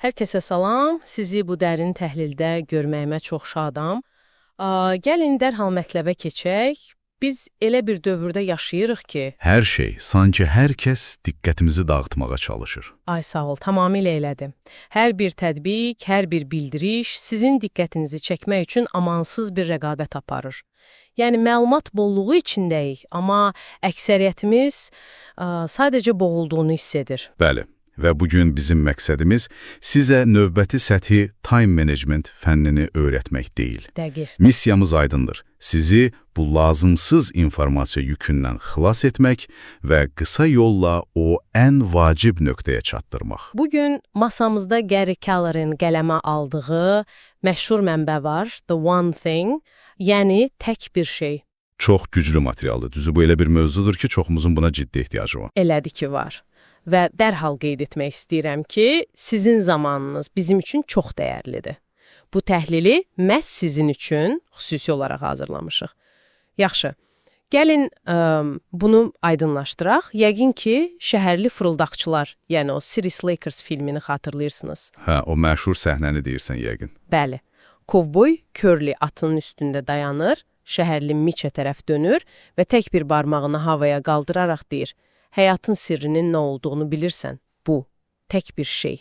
Hər kəsə salam, sizi bu dərin təhlildə görməyimə çox şadam. Gəlin dərhal mətləbə keçək. Biz elə bir dövrdə yaşayırıq ki... Hər şey, sanki hər kəs diqqətimizi dağıtmağa çalışır. Ay sağ ol, tamamilə elədi. Hər bir tədbiq, hər bir bildiriş sizin diqqətinizi çəkmək üçün amansız bir rəqabət aparır. Yəni, məlumat bolluğu içindəyik, amma əksəriyyətimiz sadəcə boğulduğunu hiss edir. Bəli. Və bugün bizim məqsədimiz sizə növbəti səthi time management fənnini öyrətmək deyil. Dəqiq. Missiyamız aydındır. Sizi bu lazımsız informasiya yükündən xilas etmək və qısa yolla o ən vacib nöqtəyə çatdırmaq. Bugün masamızda Gary Keller'in qələmə aldığı məşhur mənbə var, The One Thing, yəni tək bir şey. Çox güclü materialdır. Düzü bu elə bir mövzudur ki, çoxumuzun buna ciddi ehtiyacı var. Elədi ki, var. Və dərhal qeyd etmək istəyirəm ki, sizin zamanınız bizim üçün çox dəyərlidir. Bu təhlili məhz sizin üçün xüsusi olaraq hazırlamışıq. Yaxşı, gəlin bunu aydınlaşdıraq. Yəqin ki, şəhərli fırıldaqçılar, yəni o Sirius Lakers filmini xatırlayırsınız. Hə, o məşhur səhnəni deyirsən yəqin. Bəli. Kovboy körlü atının üstündə dayanır, şəhərli Miçə tərəf dönür və tək bir barmağını havaya qaldıraraq deyir: həyatın sirrinin nə olduğunu bilirsən, bu, tək bir şey.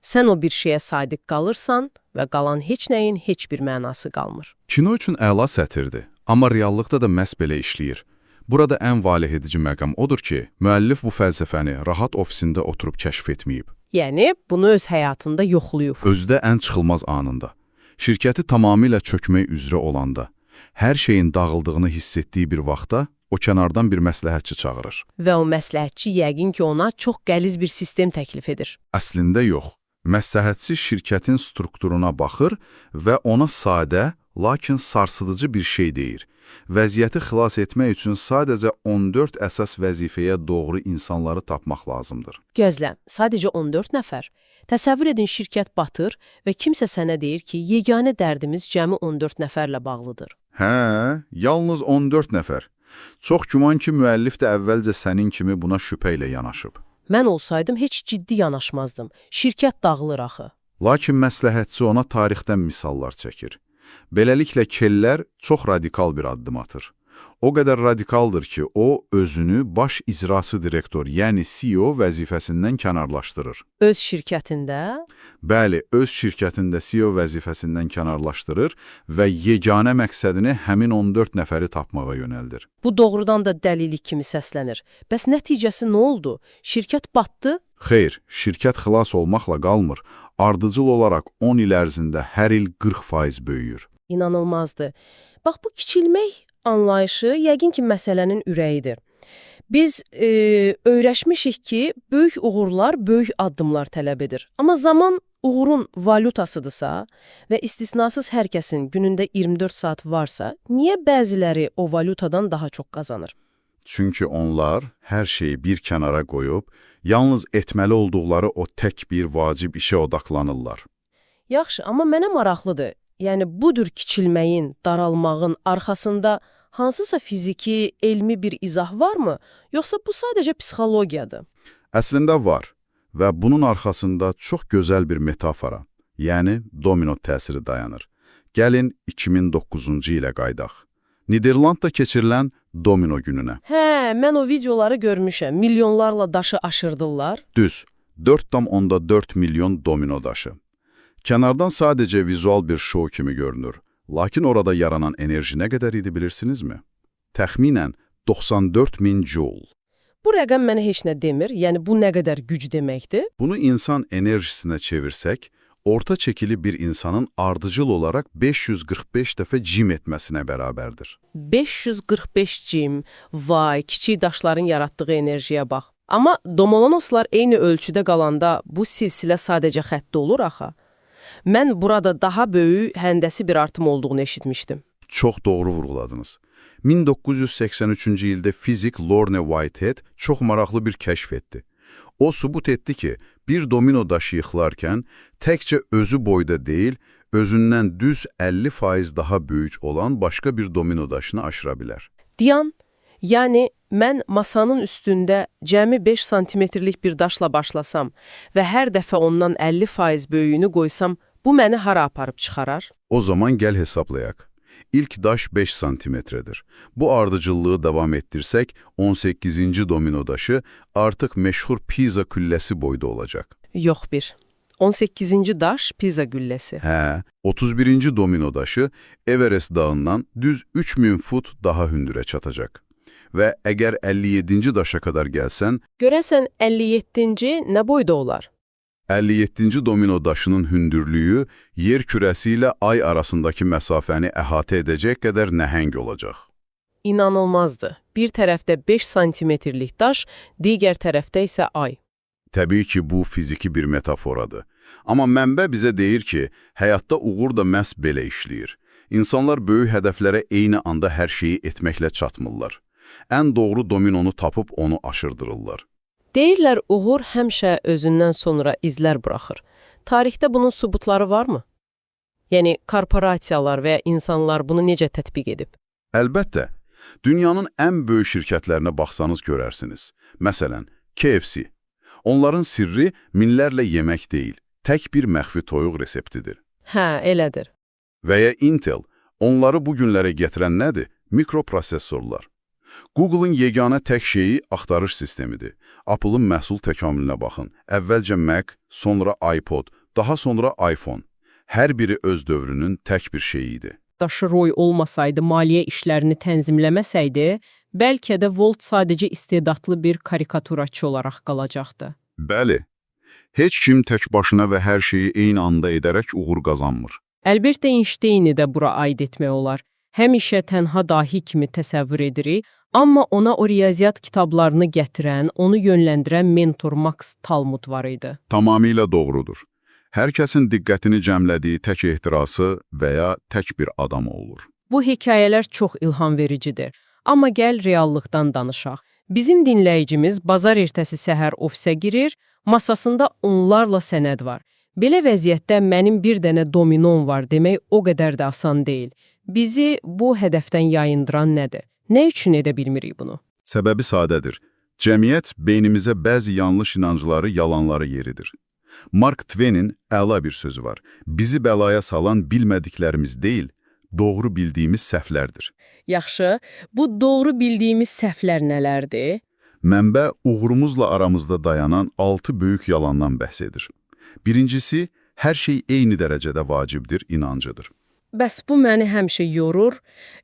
Sən o bir şeyə sadiq qalırsan və qalan heç nəyin heç bir mənası qalmır. Kino üçün əla sətirdir, amma reallıqda da məhz belə işləyir. Burada ən valeh edici məqam odur ki, müəllif bu fəlsəfəni rahat ofisində oturub kəşf etməyib. Yəni, bunu öz həyatında yoxlayıb. Özdə ən çıxılmaz anında, şirkəti tamamilə çökmək üzrə olanda, hər şeyin dağıldığını hiss etdiyi bir vaxtda, o kənardan bir məsləhətçi çağırır. Və o məsləhətçi yəqin ki, ona çox qəliz bir sistem təklif edir. Əslində yox. Məsləhətçi şirkətin strukturuna baxır və ona sadə, lakin sarsıdıcı bir şey deyir. Vəziyyəti xilas etmək üçün sadəcə 14 əsas vəzifəyə doğru insanları tapmaq lazımdır. Gözlə, sadəcə 14 nəfər. Təsəvvür edin, şirkət batır və kimsə sənə deyir ki, yeganə dərdimiz cəmi 14 nəfərlə bağlıdır. Hə, yalnız 14 nəfər. Çox güman ki, müəllif də əvvəlcə sənin kimi buna şübhə ilə yanaşıb. Mən olsaydım, heç ciddi yanaşmazdım. Şirkət dağılır axı. Lakin məsləhətçi ona tarixdən misallar çəkir. Beləliklə, Keller çox radikal bir addım atır. O qədər radikaldır ki, o özünü baş icrası direktor, yəni CEO vəzifəsindən kənarlaşdırır. Öz şirkətində? Bəli, öz şirkətində CEO vəzifəsindən kənarlaşdırır və yeganə məqsədini həmin 14 nəfəri tapmağa yönəldir. Bu doğrudan da dəlilik kimi səslənir. Bəs nəticəsi nə oldu? Şirkət batdı? Xeyr, şirkət xilas olmaqla qalmır. Ardıcıl olaraq 10 il ərzində hər il 40% böyüyür. İnanılmazdır. Bax, bu kiçilmək anlayışı yəqin ki, məsələnin ürəyidir. Biz öyrəşmişik ki, böyük uğurlar böyük addımlar tələb edir. Amma zaman uğurun valyutasıdırsa və istisnasız hər kəsin günündə 24 saat varsa, niyə bəziləri o valyutadan daha çox qazanır? Çünki onlar hər şeyi bir kənara qoyub, yalnız etməli olduqları o tək bir vacib işə odaqlanırlar. Yaxşı, amma mənə maraqlıdır. Yəni, budur kiçilməyin, daralmağın arxasında hansısa fiziki, elmi bir izah varmı, yoxsa bu sadəcə psixologiyadır? Əslində var və bunun arxasında çox gözəl bir metafora, yəni domino təsiri dayanır. Gəlin 2009-cu ilə qaydaq. Niderlandda keçirilən domino gününə. Hə, mən o videoları görmüşəm. Milyonlarla daşı aşırdılar. Düz, 4,4 milyon domino daşı. Kənardan sadəcə vizual bir şou kimi görünür. Lakin orada yaranan enerji nə qədər idi bilirsinizmi? Təxminən 94 min joule. Bu rəqəm mənə heç nə demir, yəni bu nə qədər güc deməkdir? Bunu insan enerjisinə çevirsək, orta çəkili bir insanın ardıcıl olaraq 545 dəfə cim etməsinə bərabərdir. 545 cim, vay, kiçik daşların yaratdığı enerjiyə bax. Amma domolonoslar eyni ölçüdə qalanda bu silsilə sadəcə xəttdə olur axı. Mən burada daha böyük, həndəsi bir artım olduğunu eşitmişdim. Çox doğru vurğuladınız. 1983-cü ildə fizik Lorne Whitehead çox maraqlı bir kəşf etdi. O sübut etdi ki, bir domino daşı yıxılarkən təkcə özü boyda deyil, özündən düz 50% daha böyük olan başqa bir domino daşını aşıra bilər. Diyan, Yəni, mən masanın üstündə cəmi 5 santimetrlik bir daşla başlasam və hər dəfə ondan 50% böyüyünü qoysam, bu məni hara aparıb çıxarar? O zaman gəl hesablayaq. İlk daş 5 santimetredir. Bu ardıcıllığı davam ettirsək, 18-ci domino daşı artıq məşhur Pisa külləsi boyda olacaq. Yox bir. 18-ci daş Pisa gülləsi. Hə, 31-ci domino daşı Everest dağından düz 3000 fut daha hündürə çatacaq. Və əgər 57-ci daşa qədər gəlsən, Görəsən 57-ci nə boyda olar? 57-ci domino daşının hündürlüyü yer kürəsi ilə ay arasındakı məsafəni əhatə edəcək qədər nəhəng olacaq. İnanılmazdır. Bir tərəfdə 5 santimetrlik daş, digər tərəfdə isə ay. Təbii ki, bu fiziki bir metaforadır. Amma mənbə bizə deyir ki, həyatda uğur da məhz belə işləyir. İnsanlar böyük hədəflərə eyni anda hər şeyi etməklə çatmırlar. Ən doğru dominonu tapıb onu aşırdırırlar. Deyirlər, uğur həmişə özündən sonra izlər buraxır. Tarixdə bunun sübutları varmı? Yəni, korporasiyalar və ya insanlar bunu necə tətbiq edib? Əlbəttə, dünyanın ən böyük şirkətlərinə baxsanız görərsiniz. Məsələn, KFC. Onların sirri minlərlə yemək deyil, tək bir məxfi toyuq reseptidir. Hə, elədir. Və ya Intel, onları bu günlərə gətirən nədir? Mikroprosesorlar. Google'ın yeganə tək şeyi axtarış sistemidir. Apple'ın məhsul təkamülünə baxın. Əvvəlcə Mac, sonra iPod, daha sonra iPhone. Hər biri öz dövrünün tək bir şeyi idi. Daşı Roy olmasaydı, maliyyə işlərini tənzimləməsəydi, bəlkə də Volt sadəcə istedadlı bir karikaturaçı olaraq qalacaqdı. Bəli, heç kim tək başına və hər şeyi eyni anda edərək uğur qazanmır. Albert Einstein'i də bura aid etmək olar. Həmişə tənha dahi kimi təsəvvür edirik, amma ona o riyaziyyat kitablarını gətirən, onu yönləndirən mentor Max Talmud var idi. Tamamilə doğrudur. Hər kəsin diqqətini cəmlədiyi tək ehtirası və ya tək bir adam olur. Bu hekayələr çox ilham vericidir. Amma gəl reallıqdan danışaq. Bizim dinləyicimiz bazar ertəsi səhər ofisə girir, masasında onlarla sənəd var. Belə vəziyyətdə mənim bir dənə dominom var demək o qədər də asan deyil. Bizi bu hədəfdən yayındıran nədir? Nə üçün edə bilmirik bunu? Səbəbi sadədir. Cəmiyyət beynimizə bəzi yanlış inancları, yalanları yeridir. Mark Twain'in əla bir sözü var. Bizi bəlaya salan bilmədiklərimiz deyil, doğru bildiyimiz səhvlərdir. Yaxşı, bu doğru bildiyimiz səhvlər nələrdir? Mənbə uğurumuzla aramızda dayanan 6 böyük yalandan bəhs edir. Birincisi, hər şey eyni dərəcədə vacibdir, inancıdır. Bəs bu məni həmişə yorur.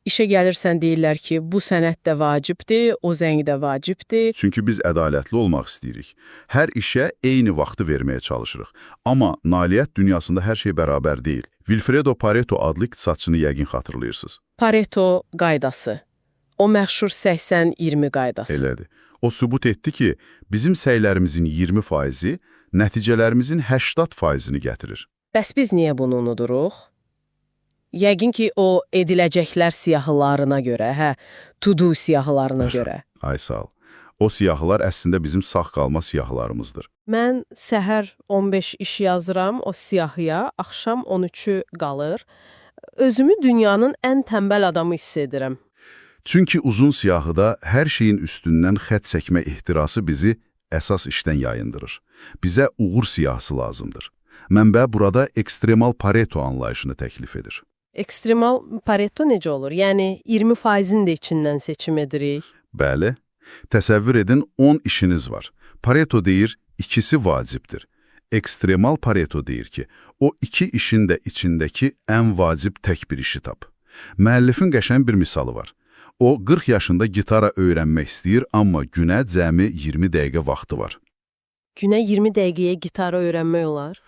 İşə gəlirsən deyirlər ki, bu sənət də vacibdir, o zəng də vacibdir. Çünki biz ədalətli olmaq istəyirik. Hər işə eyni vaxtı verməyə çalışırıq. Amma nailiyyət dünyasında hər şey bərabər deyil. Wilfredo Pareto adlı iqtisadçını yəqin xatırlayırsınız. Pareto qaydası. O məşhur 80-20 qaydası. Elədir. O sübut etdi ki, bizim səylərimizin 20%-i nəticələrimizin 80%-ni gətirir. Bəs biz niyə bunu unuduruq? Yəqin ki, o ediləcəklər siyahılarına görə, to-do siyahılarına görə. Ay sağ ol. O siyahılar əslində bizim sağ qalma siyahılarımızdır. Mən səhər 15 iş yazıram o siyahıya, axşam 13-ü qalır. Özümü dünyanın ən tənbəl adamı hiss edirəm. Çünki uzun siyahıda hər şeyin üstündən xətt çəkmə ehtirası bizi əsas işdən yayındırır. Bizə uğur siyahısı lazımdır. Mənbə burada ekstremal Pareto anlayışını təklif edir. Ekstremal Pareto necə olur? Yəni 20%-in də içindən seçim edirik. Bəli. Təsəvvür edin 10 işiniz var. Pareto deyir, ikisi vacibdir. Ekstremal Pareto deyir ki, o 2 işin də içindəki ən vacib tək bir işi tap. Müəllifin qəşəng bir misalı var. O 40 yaşında gitara öyrənmək istəyir, amma günə cəmi 20 dəqiqə vaxtı var. Günə 20 dəqiqəyə gitara öyrənmək olar?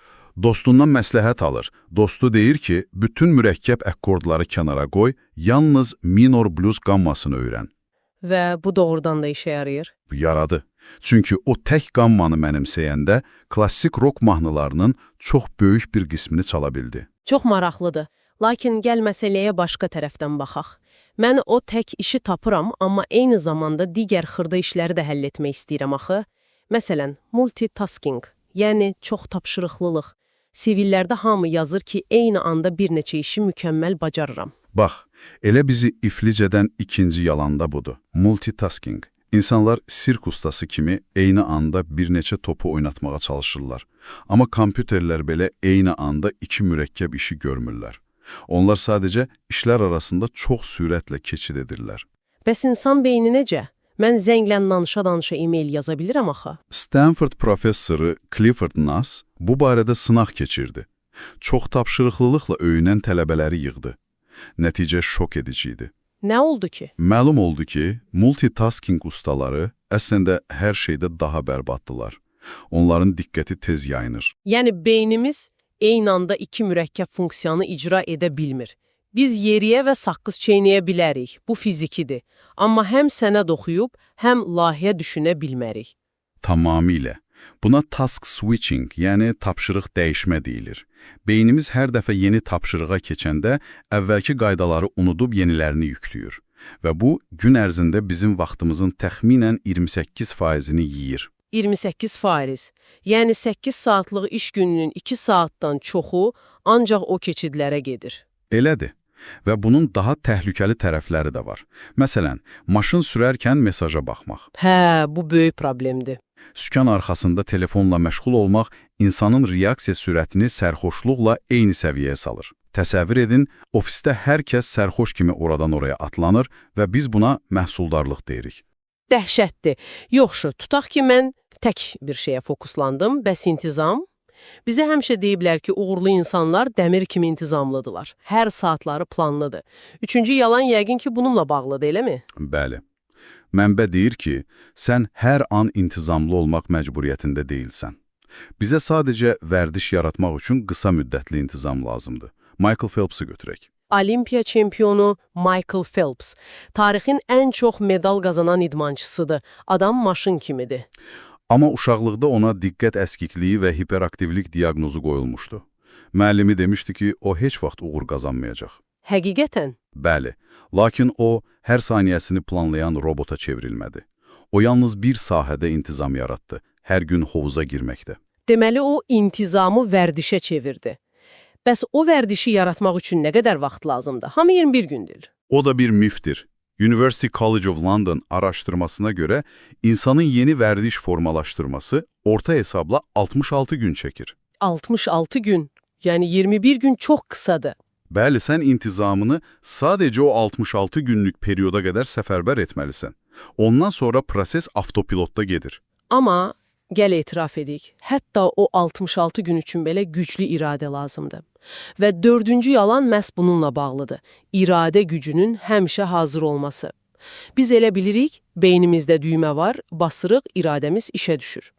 Dostundan məsləhət alır. Dostu deyir ki, bütün mürəkkəb akkordları kənara qoy, yalnız minor blues qammasını öyrən. Və bu doğrudan da işə yarayır. Yaradı. Çünki o tək qammanı mənimsəyəndə klassik rock mahnılarının çox böyük bir qismini çala bildi. Çox maraqlıdır. Lakin gəl məsələyə başqa tərəfdən baxaq. Mən o tək işi tapıram, amma eyni zamanda digər xırda işləri də həll etmək istəyirəm axı. Məsələn, multitasking, yəni çox tapşırıqlılıq. CV-lərdə hamı yazır ki, eyni anda bir neçə işi mükəmməl bacarıram. Bax, elə bizi iflic edən ikinci yalan da budur. Multitasking. İnsanlar sirk ustası kimi eyni anda bir neçə topu oynatmağa çalışırlar. Amma kompüterlər belə eyni anda iki mürəkkəb işi görmürlər. Onlar sadəcə işlər arasında çox sürətlə keçid edirlər. Bəs insan beyni necə? Mən zənglə danışa-danışa e-mail yaza bilirəm axı. Stanford professoru Clifford Nass bu barədə sınaq keçirdi. Çox tapşırıqlılıqla öyünən tələbələri yığdı. Nəticə şok edici idi. Nə oldu ki? Məlum oldu ki, multitasking ustaları əslində hər şeydə daha bərbaddılar. Onların diqqəti tez yayınır. Yəni beynimiz eyni anda iki mürəkkəb funksiyanı icra edə bilmir. Biz yeriyə və saqqız çeynəyə bilərik. Bu fizikidir. Amma həm sənəd oxuyub, həm layihə düşünə bilmərik. Tamamilə. Buna task switching, yəni tapşırıq dəyişmə deyilir. Beynimiz hər dəfə yeni tapşırığa keçəndə əvvəlki qaydaları unudub yenilərini yüklüyür. Və bu, gün ərzində bizim vaxtımızın təxminən 28%-ni yeyir. 28%. Yəni 8 saatlıq iş gününün 2 saatdan çoxu ancaq o keçidlərə gedir. Elədir. Və bunun daha təhlükəli tərəfləri də var. Məsələn, maşın sürərkən mesaja baxmaq. Hə, bu böyük problemdir. Sükan arxasında telefonla məşğul olmaq insanın reaksiya sürətini sərxoşluqla eyni səviyyəyə salır. Təsəvvür edin, ofisdə hər kəs sərxoş kimi oradan oraya atlanır və biz buna məhsuldarlıq deyirik. Dəhşətdir. Yoxsa, tutaq ki, mən tək bir şeyə fokuslandım, bəs intizam? Bizə həmişə deyiblər ki, uğurlu insanlar dəmir kimi intizamlıdırlar. Hər saatları planlıdır. Üçüncü yalan yəqin ki, bununla bağlıdır, eləmi? Bəli. Mənbə deyir ki, sən hər an intizamlı olmaq məcburiyyətində deyilsən. Bizə sadəcə vərdiş yaratmaq üçün qısa müddətli intizam lazımdır. Michael Phelps'ı götürək. Olimpiya çempionu Michael Phelps. Tarixin ən çox medal qazanan idmançısıdır. Adam maşın kimidir. Amma uşaqlıqda ona diqqət əskikliyi və hiperaktivlik diaqnozu qoyulmuşdu. Müəllimi demişdi ki, o heç vaxt uğur qazanmayacaq. Həqiqətən? Bəli, lakin o, hər saniyəsini planlayan robota çevrilmədi. O, yalnız bir sahədə intizam yaratdı, hər gün hovuza girməkdə. Deməli, o intizamı vərdişə çevirdi. Bəs o vərdişi yaratmaq üçün nə qədər vaxt lazımdır? Hamı 21 gündür. O da bir mifdir. University College of London araşdırmasına görə insanın yeni vərdiş formalaşdırması orta hesabla 66 gün çəkir. 66 gün? Yəni 21 gün çox qısadır. Bəli, sən intizamını sadəcə o 66 günlük periyoda qədər səfərbər etməlisən. Ondan sonra proses avtopilotda gedir. Amma gəl etiraf edik, hətta o 66 gün üçün belə güclü iradə lazımdır. Və dördüncü yalan məhz bununla bağlıdır. İradə gücünün həmişə hazır olması. Biz elə bilirik, beynimizdə düymə var, basırıq, iradəmiz işə düşür.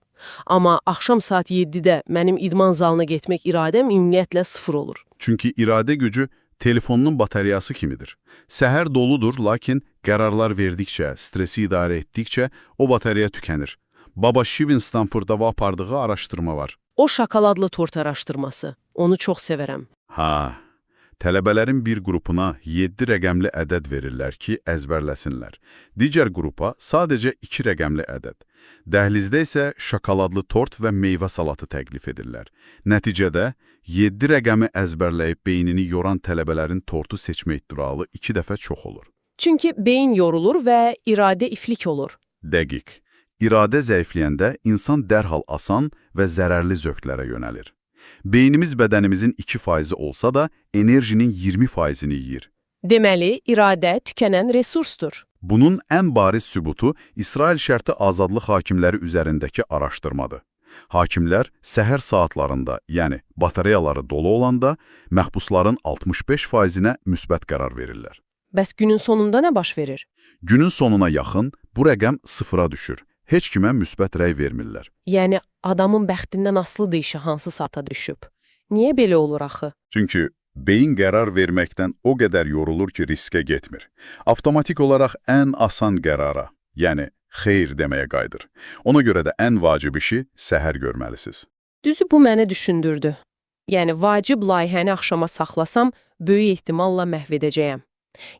Amma axşam saat 7-də mənim idman zalına getmək iradəm ümumiyyətlə 0 olur. Çünki iradə gücü telefonunun bataryası kimidir. Səhər doludur, lakin qərarlar verdikcə, stresi idarə etdikcə o batarya tükənir. Baba Shivin Stanfordda apardığı araşdırma var. O şokoladlı tort araşdırması. Onu çox sevərəm. Ha, tələbələrin bir qrupuna 7 rəqəmli ədəd verirlər ki, əzbərləsinlər. Digər qrupa sadəcə 2 rəqəmli ədəd. Dəhlizdə isə şokoladlı tort və meyvə salatı təklif edirlər. Nəticədə 7 rəqəmi əzbərləyib beynini yoran tələbələrin tortu seçmə iddialı 2 dəfə çox olur. Çünki beyin yorulur və iradə iflik olur. Dəqiq. İradə zəifləyəndə insan dərhal asan və zərərli zövqlərə yönəlir. Beynimiz bədənimizin 2% olsa da, enerjinin 20%-ni yeyir. Deməli, iradə tükənən resursdur. Bunun ən bariz sübutu İsrail şərti azadlıq hakimləri üzərindəki araşdırmadır. Hakimlər səhər saatlarında, yəni batareyaları dolu olanda, məhbusların 65%-nə müsbət qərar verirlər. Bəs günün sonunda nə baş verir? Günün sonuna yaxın bu rəqəm 0-a düşür. Heç kimə müsbət rəy vermirlər. Yəni, adamın bəxtindən asılıdır işi hansı saata düşüb. Niyə belə olur axı? Çünki beyin qərar verməkdən o qədər yorulur ki, riskə getmir. Avtomatik olaraq ən asan qərara, yəni xeyr deməyə qayıdır. Ona görə də ən vacib işi səhər görməlisiniz. Düzü bu məni düşündürdü. Yəni, vacib layihəni axşama saxlasam, böyük ehtimalla məhv edəcəyəm.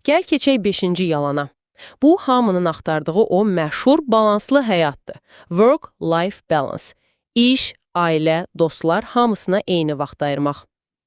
Gəl keçək 5-ci yalana. Bu, hamının axtardığı o məşhur balanslı həyatdır. Work-life balance. İş, ailə, dostlar hamısına eyni vaxt ayırmaq.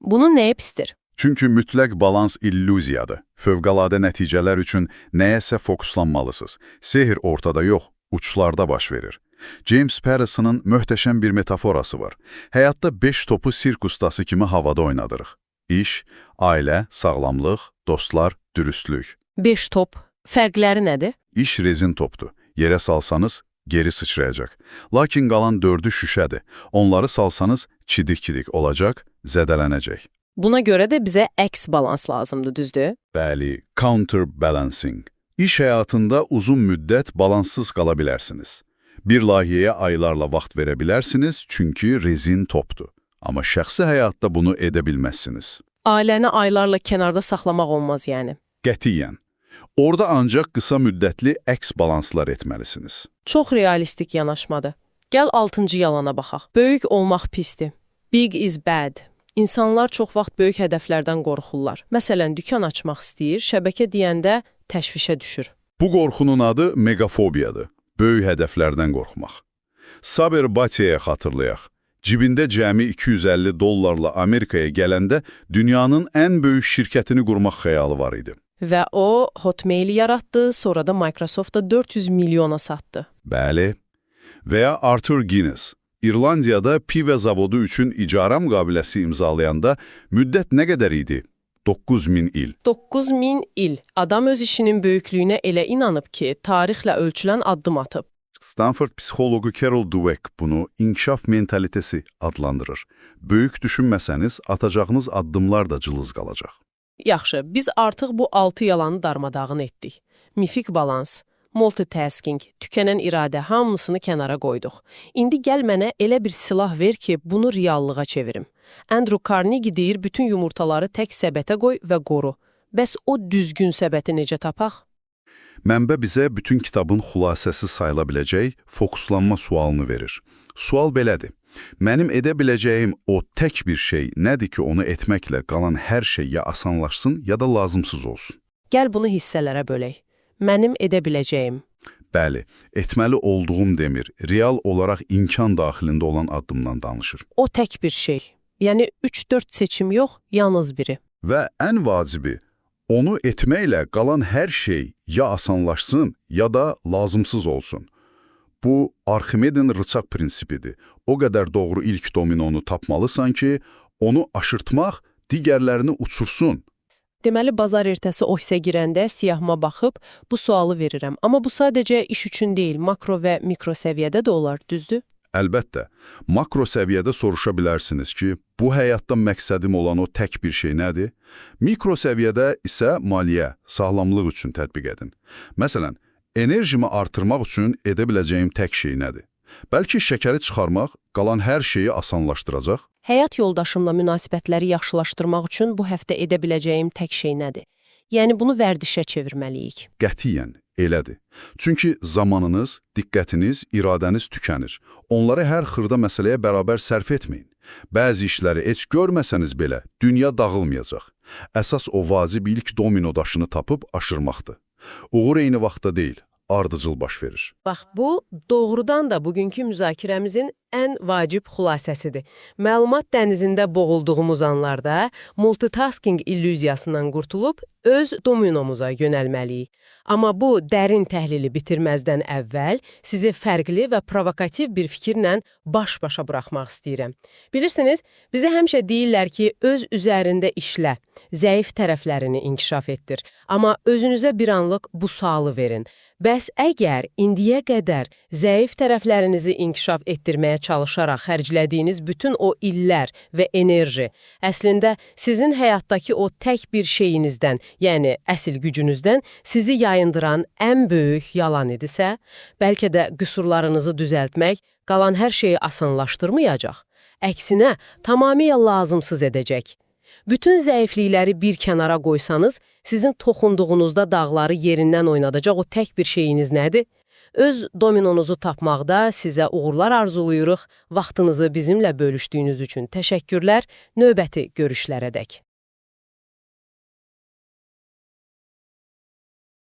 Bunun nəyə pisdir? Çünki mütləq balans illüziyadır. Fövqəladə nəticələr üçün nəyəsə fokuslanmalısınız. Sehr ortada yox, uçlarda baş verir. James Patterson'ın möhtəşəm bir metaforası var. Həyatda 5 topu sirk ustası kimi havada oynadırıq. İş, ailə, sağlamlıq, dostlar, dürüstlük. 5 top. Fərqləri nədir? İş rezin topdur. Yerə salsanız geri sıçrayacaq. Lakin qalan 4'ü şüşədir. Onları salsanız çidik-çidik olacaq, zədələnəcək. Buna görə də bizə əks balans lazımdır, düzdür? Bəli, counterbalancing. İş həyatında uzun müddət balanssız qala bilərsiniz. Bir layihəyə aylarla vaxt verə bilərsiniz, çünki rezin topdur. Amma şəxsi həyatda bunu edə bilməzsiniz. Ailəni aylarla kənarda saxlamaq olmaz yəni. Qətiyyən. Orada ancaq qısa müddətli əks balanslar etməlisiniz. Çox realistik yanaşmadır. Gəl 6-cı yalana baxaq. Böyük olmaq pisdir. Big is bad. İnsanlar çox vaxt böyük hədəflərdən qorxurlar. Məsələn, dükan açmaq istəyir, şəbəkə deyəndə təşvişə düşür. Bu qorxunun adı megafobiyadır. Böyük hədəflərdən qorxmaq. Saber Batiyə xatırlayaq. Cibində cəmi $250 Amerikaya gələndə dünyanın ən böyük şirkətini qurmaq xəyalı var idi. Və o, Hotmail-i yaratdı, sonra da Microsoftda 400 milyona satdı. Bəli. Və ya Arthur Guinness, İrlandiyada pivə zavodu üçün icara müqaviləsi imzalayanda müddət nə qədər idi? 9000 il. 9000 il. Adam öz işinin böyüklüyünə elə inanıb ki, tarixlə ölçülən addım atıb. Stanford psixologu Carol Dweck bunu inkişaf mentalitesi adlandırır. Böyük düşünməsəniz, atacağınız addımlar da cılız qalacaq. Yaxşı, biz artıq bu 6 yalanı darmadağın etdik. Mifik balans, multitasking, tükənən iradə hamısını kənara qoyduq. İndi gəl mənə elə bir silah ver ki, bunu reallığa çevirim. Andrew Carnegie deyir, bütün yumurtaları tək səbətə qoy və qoru. Bəs o düzgün səbəti necə tapaq? Mənbə bizə bütün kitabın xülasəsi sayıla biləcək fokuslanma sualını verir. Sual belədir. Mənim edə biləcəyim o tək bir şey nədir ki, onu etməklə qalan hər şey ya asanlaşsın, ya da lazımsız olsun? Gəl bunu hissələrə bölək. Mənim edə biləcəyim. Bəli, etməli olduğum demir, real olaraq imkan daxilində olan addımdan danışır. O tək bir şey. Yəni 3-4 seçim yox, yalnız biri. Və ən vacibi, onu etməklə qalan hər şey ya asanlaşsın, ya da lazımsız olsun. Bu, Arximedin rıçaq prinsipidir. O qədər doğru ilk dominonu tapmalısan ki, onu aşırtmaq digərlərini uçursun. Deməli, bazar ertəsi ofisə girəndə siyahıma baxıb bu sualı verirəm. Amma bu sadəcə iş üçün deyil, makro və mikro səviyyədə də olar, düzdür? Əlbəttə, makro səviyyədə soruşa bilərsiniz ki, bu həyatda məqsədim olan o tək bir şey nədir? Mikro səviyyədə isə maliyyə, sağlamlıq üçün tətbiq edin. Məsələn, enerjimi artırmaq üçün edə biləcəyim tək şey nədir? Bəlkə şəkəri çıxarmaq, qalan hər şeyi asanlaşdıracaq? Həyat yoldaşımla münasibətləri yaxşılaşdırmaq üçün bu həftə edə biləcəyim tək şey nədir? Yəni, bunu vərdişə çevirməliyik. Qətiyyən, elədir. Çünki zamanınız, diqqətiniz, iradəniz tükənir. Onları hər xırda məsələyə bərabər sərf etməyin. Bəzi işləri heç görməsəniz belə, dünya dağılmayacaq. Əsas o vacib ilk domino daşını tapıb aşırmaqdır. Uğur eyni vaxtda deyil, ardıcıl baş verir. Bax, bu doğrudan da bugünkü müzakirəmizin ən vacib xülasəsidir. Məlumat dənizində boğulduğumuz anlarda multitasking illüziyasından qurtulub öz dominomuza yönəlməliyik. Amma bu dərin təhlili bitirməzdən əvvəl sizi fərqli və provokativ bir fikirlə baş-başa buraxmaq istəyirəm. Bilirsiniz, bizə həmişə deyirlər ki, öz üzərində işlə, zəif tərəflərini inkişaf etdir. Amma özünüzə bir anlıq bu sualı verin. Bəs əgər indiyə qədər zəif tərəflərinizi inkişaf etdirməyə çalışaraq xərclədiyiniz bütün o illər və enerji əslində sizin həyatdakı o tək bir şeyinizdən, yəni əsl gücünüzdən sizi yayındıran ən böyük yalan idisə, bəlkə də qüsurlarınızı düzəltmək qalan hər şeyi asanlaşdırmayacaq, əksinə tamamilə lazımsız edəcək. Bütün zəiflikləri bir kənara qoysanız, sizin toxunduğunuzda dağları yerindən oynadacaq o tək bir şeyiniz nədir? Öz dominonuzu tapmaqda sizə uğurlar arzuluyuruq. Vaxtınızı bizimlə bölüşdüyünüz üçün təşəkkürlər. Növbəti görüşlərədək.